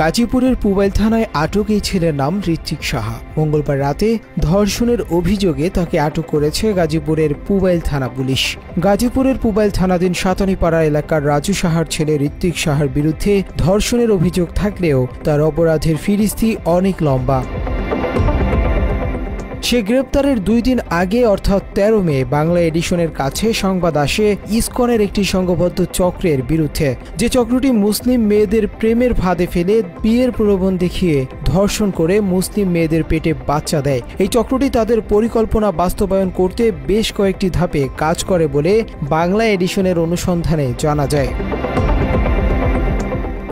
গাজীপুরের পুবাইল থানায় আটক এই ছেলের নাম ঋত্বিক সাহা। মঙ্গলবার রাতে ধর্ষণের অভিযোগে তাকে আটক করেছে গাজীপুরের পুবাইল থানা পুলিশ। গাজীপুরের পুবাইল থানাধীন সাতানীপাড়া এলাকার রাজু সাহার ছেলে ঋত্বিক সাহার বিরুদ্ধে ধর্ষণের অভিযোগ থাকলেও তার অপরাধের ফিরিস্তি অনেক লম্বা। সে গ্রেপ্তারের 2 দিন আগে অর্থাৎ 13 মে বাংলা এডিশনের কাছে সংবাদ আসে ইসকনের একটি সংঘবদ্ধ চক্রের বিরুদ্ধে, যে চক্রটি মুসলিম মেয়েদের প্রেমের ফাঁদে ফেলে বিয়ের প্রলোভন দেখিয়ে ধর্ষণ করে মুসলিম মেয়েদের পেটে বাচ্চা দেয়। এই চক্রটি তাদের পরিকল্পনা বাস্তবায়ন করতে বেশ কয়েকটি ধাপে কাজ করে বলে বাংলা এডিশনের অনুসন্ধানে জানা যায়।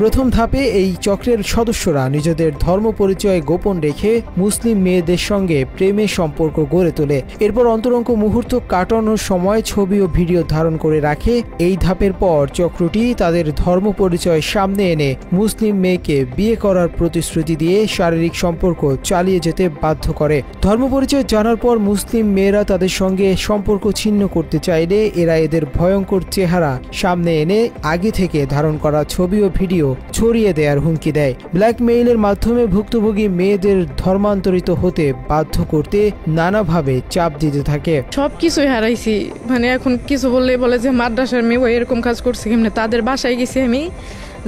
প্রথম ধাপে এই চক্রের সদস্যরা নিজেদের ধর্ম পরিচয় গোপন রেখে মুসলিম মেয়েদের সঙ্গে প্রেমের সম্পর্ক গড়ে তোলে। এরপর অন্তরঙ্গ মুহূর্ত কাটানোর সময় ছবি ও ভিডিও ধারণ করে রাখে। এই ধাপের পর চক্রটি তাদের ধর্ম পরিচয় সামনে এনে মুসলিম মেয়েকে বিয়ে করার প্রতিশ্রুতি দিয়ে শারীরিক সম্পর্ক চালিয়ে যেতে বাধ্য করে। ধর্ম পরিচয় জানার পর মুসলিম মেয়েরা তাদের সঙ্গে সম্পর্ক ছিন্ন করতে চাইলে এরা এদের ভয়ঙ্কর চেহারা সামনে এনে আগে থেকে ধারণ করা ছবি ও ভিডিও ছড়িয়ে দেওয়ার হুমকি দেয়। ব্ল্যাকমেইলের মাধ্যমে ভুক্তভোগী মেয়েদের ধর্মান্তরিত হতে বাধ্য করতে নানাভাবে চাপ দিতে থাকে। সবকিছুই হারাইছি, মানে এখন কিছু বললে বলে যে মাদ্রাসার মেয়ে এরকম কাজ করছে কেমনে। তাদের বাসায় গেছি আমি,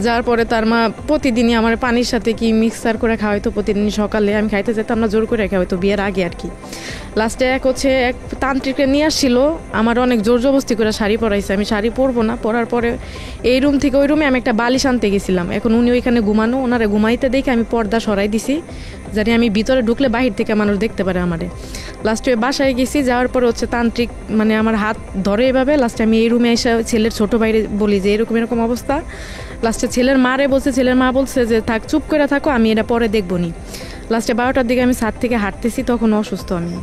যার পরে তার মা প্রতিদিনই আমার পানির সাথে কি মিক্সার করে খাওয়াইতো। প্রতিদিন সকালে আমি খাইতে যেতাম না, জোর করে খাওয়াইতো বিয়ের আগে আর কি। লাস্টে এক তান্ত্রিককে নিয়ে আসছিল, আমার অনেক জোর জবস্তি করে শাড়ি পরাইছে। আমি শাড়ি পরবো না, পরার পরে এই রুম থেকে ওই রুমে আমি একটা বালিশ আনতে গেছিলাম। এখন উনি ওইখানে ঘুমানো, ওনারা ঘুমাইতে দেখে আমি পর্দা সরাই দিছি, জানি আমি ভিতরে ঢুকলে বাহির থেকে মানুষ দেখতে পারে আমারে। লাস্টে বাসায় গেছি, যাওয়ার পরে তান্ত্রিক মানে আমার হাত ধরে এভাবে। লাস্টে আমি এই রুমে এসে ছেলের ছোট ভাইরে বলি যে এরকম অবস্থা। লাস্টে ছেলের মারে বলছে, ছেলের মা বলছে যে থাক, চুপ করে থাকো, আমি এটা পরে দেখবো নি। লাস্টে 12টার দিকে আমি ছাদ থেকে হাঁটতেছি, তখন অসুস্থ আমি,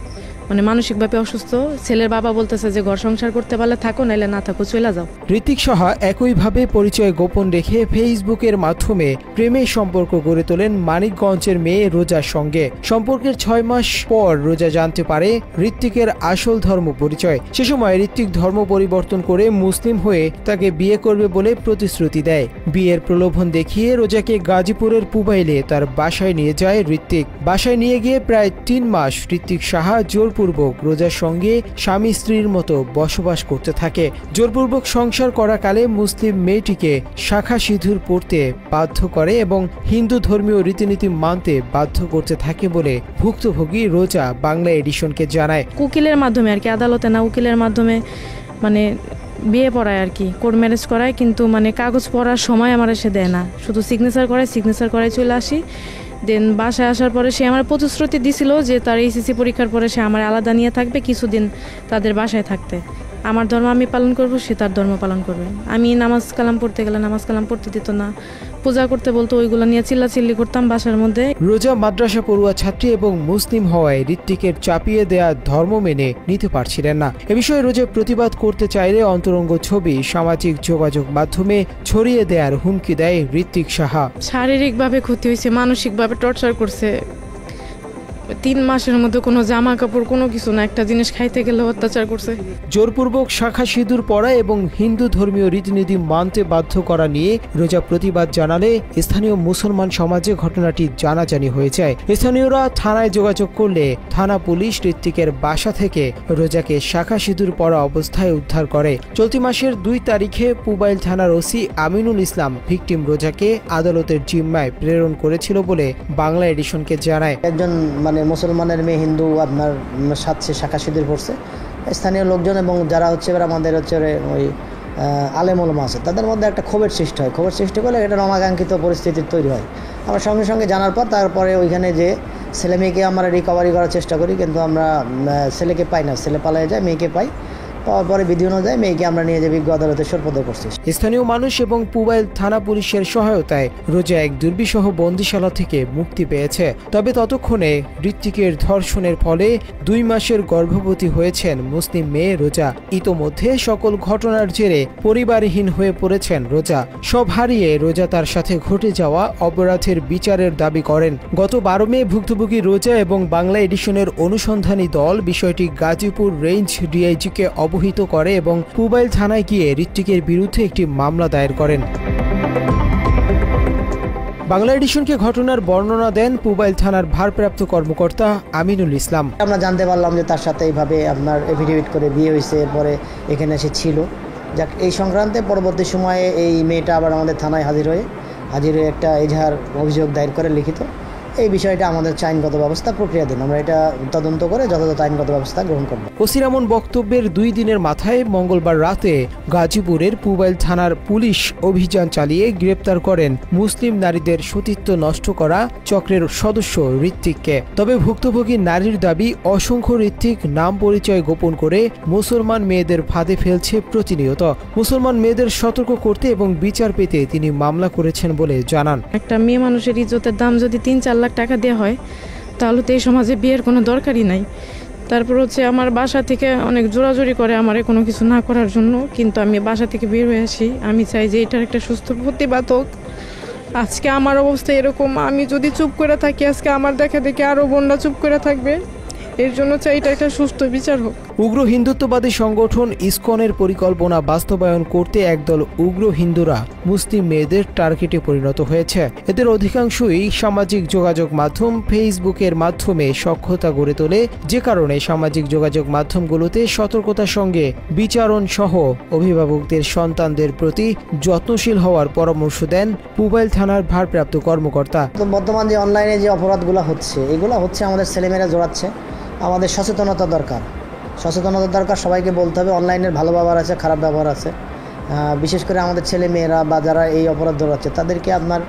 মানে মানসিকভাবে অসুস্থ। ছেলের বাবা বলতেছে যে ঘর সংসার করতে পারলে থাকো, নাইলে না থাকো, চলে যাও। ঋত্বিক সাহা একইভাবে পরিচয় গোপন রেখে ফেসবুকের মাধ্যমে প্রেমের সম্পর্ক গড়ে তোলেন মানিকগঞ্জের মেয়ে রোজার সঙ্গে। সম্পর্কের 6 মাস পর রোজা জানতে পারে ঋত্বিকের আসল ধর্ম পরিচয়। সে সময় ঋত্বিক ধর্ম পরিবর্তন করে মুসলিম হয়ে তাকে বিয়ে করবে বলে প্রতিশ্রুতি দেয়। বিয়ের প্রলোভন দেখিয়ে রোজাকে গাজীপুরের পুবাইলে তার বাসায় নিয়ে যায় ঋত্বিক। বাসায় নিয়ে গিয়ে প্রায় 3 মাস ঋত্বিক সাহা জোরপূর্বক রোজার সঙ্গে স্বামী স্ত্রীর মতো বসবাস করতে থাকে। জোরপূর্বক সংসার করাকালে মুসলিম মেয়েটিকে শাখা সিঁদুর পরতে বাধ্য করে এবং হিন্দু ধর্মীয় রীতিনীতি মানতে বাধ্য করতে থাকে বলে ভুক্তভোগী রোজা বাংলা এডিশনকে জানায়। উকিলের মাধ্যমে আর কি, আদালতে না, উকিলের মাধ্যমে মানে বিয়ে পড়ায় আর কি, কোর্ট ম্যারেজ করায়। কিন্তু মানে কাগজ পড়ার সময় আমার এসে দেয় না, শুধু সিগনেচার করায় চলে আসি। দেন বাসায় আসার পরে সে আমার প্রতিশ্রুতি দিছিল যে তার এইচএসসি পরীক্ষার পরে সে আমার আলাদা নিয়ে থাকবে, কিছুদিন তাদের বাসায় থাকতে। আমার ধর্ম আমি পালন করব, সে তার ধর্ম পালন করবে। আমি নামাজ কালাম পড়তে গেলে নামাজ কালাম পড়তে দিত না, পূজা করতে বলতো, ওইগুলো নিয়ে চিল্লাচিল্লি করতাম বাসার মধ্যে। রোজা মাদ্রাসা পড়ুয়া ছাত্রী এবং মুসলিম হওয়ায় ঋত্বিকের চাপিয়ে দেয়া ধর্ম মেনে নিতে পারছিলেন না। এ বিষয়ে রোজা প্রতিবাদ করতে চাইলে অন্তরঙ্গ ছবি সামাজিক যোগাযোগ মাধ্যমে ছড়িয়ে দেওয়ার হুমকি দেয় ঋত্বিক সাহা। শারীরিকভাবে ক্ষতি হয়েছে, মানসিকভাবে টর্চার করছে। 3 মাসের মধ্যে কোনো জামা কাপড় কোনো কিছু না, একটা জিনিস খাইতে গেলে অত্যাচার করছে। জোরপূর্বক শাখা সিঁদুর পরা এবং হিন্দু ধর্মীয় রীতিনীতি মানতে বাধ্য করা নিয়ে রোজা প্রতিবাদ জানালে স্থানীয় মুসলমান সমাজে ঘটনাটি জানাজানি হয়ে যায়। স্থানীয়রা থানায় যোগাযোগ করলে থানা পুলিশ ঋত্বিকের বাসা থেকে রোজাকে শাখা সিঁদুর পরা অবস্থায় উদ্ধার করে। চলতি মাসের 2 তারিখে পুবাইল থানার ওসি আমিনুল ইসলাম ভিকটিম রোজাকে আদালতের জিম্মায় প্রেরণ করেছিল বলে বাংলা এডিশনকে জানায়। একজন মুসলমানের মেয়ে হিন্দু আপনার সাথে শাখা সিঁদুর পড়ছে। স্থানীয় লোকজন এবং যারা আমাদের ওই আলেম ওলামা আছে, তাদের মধ্যে একটা ক্ষোভের সৃষ্টি হয়। ক্ষোভের সৃষ্টি করলে এটা অনাকাঙ্ক্ষিত পরিস্থিতি তৈরি হয়। আমরা সঙ্গে সঙ্গে জানার পর তারপরে ওইখানে যে ছেলে মেয়েকে আমরা রিকভারি করার চেষ্টা করি, কিন্তু আমরা ছেলেকে পাই না। ছেলে পালায় যায়, মেয়েকে পাই। পাওয়ার পরে বিধি অনুযায়ী মেয়েকে আমরা নিয়ে যে বিজ্ঞ আদালতে সোপর্দ করছি। স্থানীয় মানুষ এবং পুবাইল থানা পুলিশের সহায়তায় রোজা এক দুর্বিষহ বন্দিশালা থেকে মুক্তি পেয়েছে। তবে ততক্ষণে ঋত্বিকের ধর্ষণের ফলে 2 মাসের গর্ভবতী হয়েছেন মুসলিম মেয়ে রোজা। ইতোমধ্যে সকল ঘটনার জেরে পরিবারহীন হয়ে পড়েছেন রোজা। সব হারিয়ে রোজা তার সাথে ঘটে যাওয়া অপরাধের বিচারের দাবি করেন। গত 12 মে ভুক্তভোগী রোজা এবং বাংলা এডিশনের অনুসন্ধানী দল বিষয়টি গাজীপুর রেঞ্জ ডিআইজিকে অবহিত করে এবং পুবাইল থানায় গিয়ে ঋত্বিকের বিরুদ্ধে একটি মামলা দায়ের করেন। বাংলা এডিশনকে ঘটনার বর্ণনা দেন পুবাইল থানার ভারপ্রাপ্ত কর্মকর্তা আমিনুল ইসলাম। আমরা জানতে পারলাম যে তার সাথে এইভাবে আপনার এফিডেভিট করে বিয়ে হয়েছে, এরপরে এখানে এসে ছিল। যাক, এই সংক্রান্তে পরবর্তী সময়ে এই মেয়েটা আবার আমাদের থানায় হাজির হয়ে একটা এজাহার অভিযোগ দায়ের করে লিখিত। এই বিষয়টা আমাদের আইনগত ব্যবস্থা প্রক্রিয়াধীন, আমরা এটা তদন্ত করে যথাযথ আইনগত ব্যবস্থা গ্রহণ করব। ওসির এমন বক্তব্যের 2 দিনের মাথায় মঙ্গলবার রাতে গাজীপুরের পুবাইল থানার পুলিশ অভিযান চালিয়ে গ্রেপ্তার করেন মুসলিম নারীদের সতীত্ব নষ্ট করা চক্রের সদস্য ঋত্বিককে। তবে ভুক্তভোগী নারীর দাবি, অসংখ্য ঋত্বিক নাম পরিচয় গোপন করে মুসলমান মেয়েদের ফাঁদে ফেলছে প্রতিনিয়ত। মুসলমান মেয়েদের সতর্ক করতে এবং বিচার পেতে তিনি মামলা করেছেন বলে জানান। একটা মেয়ে মানুষের ইজ্জতের দাম যদি 3-4 লাখ টাকা দেওয়া হয়, তাহলে তো এই সমাজে বিয়ের কোনো দরকারই নাই। তারপর হচ্ছে আমার বাসা থেকে অনেক জোরাজোরি করে আমার কোনো কিছু না করার জন্য, কিন্তু আমি বাসা থেকে বের হয়ে আসি। আমি চাই যে এটার একটা সুস্থ প্রতিবাদ হোক। আজকে আমার অবস্থা এরকম, আমি যদি চুপ করে থাকি, আজকে আমার দেখা দেখে আরও বোনরা চুপ করে থাকবে। এর জন্য চাই এটা একটা সুস্থ বিচার হোক। উগ্র হিন্দুত্ববাদী সংগঠন ইসকনের পরিকল্পনা বাস্তবায়ন করতে একদল উগ্র হিন্দুরা মুসলিম মেয়েদের টার্গেটে পরিণত হয়েছে। এদের অধিকাংশই সামাজিক যোগাযোগ মাধ্যম ফেসবুকের মাধ্যমে সখ্যতা গড়ে তোলে, যে কারণে সামাজিক যোগাযোগ মাধ্যমগুলোতে সতর্কতার সঙ্গে বিচারণ সহ অভিভাবকদের সন্তানদের প্রতি যত্নশীল হওয়ার পরামর্শ দেন পুবাইল থানার ভারপ্রাপ্ত কর্মকর্তা। তো বর্তমান যে অনলাইনে যে অপরাধগুলো হচ্ছে, এগুলো হচ্ছে আমাদের ছেলেমেয়েরা জড়াচ্ছে। আমাদের সচেতনতা দরকার, সবাইকে বলতে হবে অনলাইনের ভালো ব্যবহার আছে, খারাপ ব্যবহার আছে। বিশেষ করে আমাদের ছেলে মেয়েরা বা যারা এই অপরাধ দৌড়াচ্ছে তাদেরকে আপনার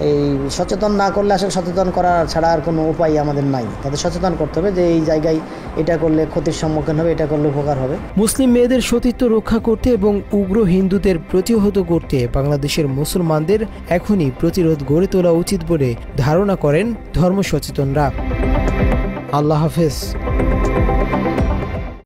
এই সচেতন না করলে আসলে সচেতন করা ছাড়া আর কোনো উপায় আমাদের নাই। তাদের সচেতন করতে হবে যে এই জায়গায় এটা করলে ক্ষতির সম্মুখীন হবে, এটা করলে উপকার হবে। মুসলিম মেয়েদের সতীত্ব রক্ষা করতে এবং উগ্র হিন্দুদের প্রতিহত করতে বাংলাদেশের মুসলমানদের এখনই প্রতিরোধ গড়ে তোলা উচিত বলে ধারণা করেন ধর্ম সচেতনরা। আল্লাহ হাফেজ।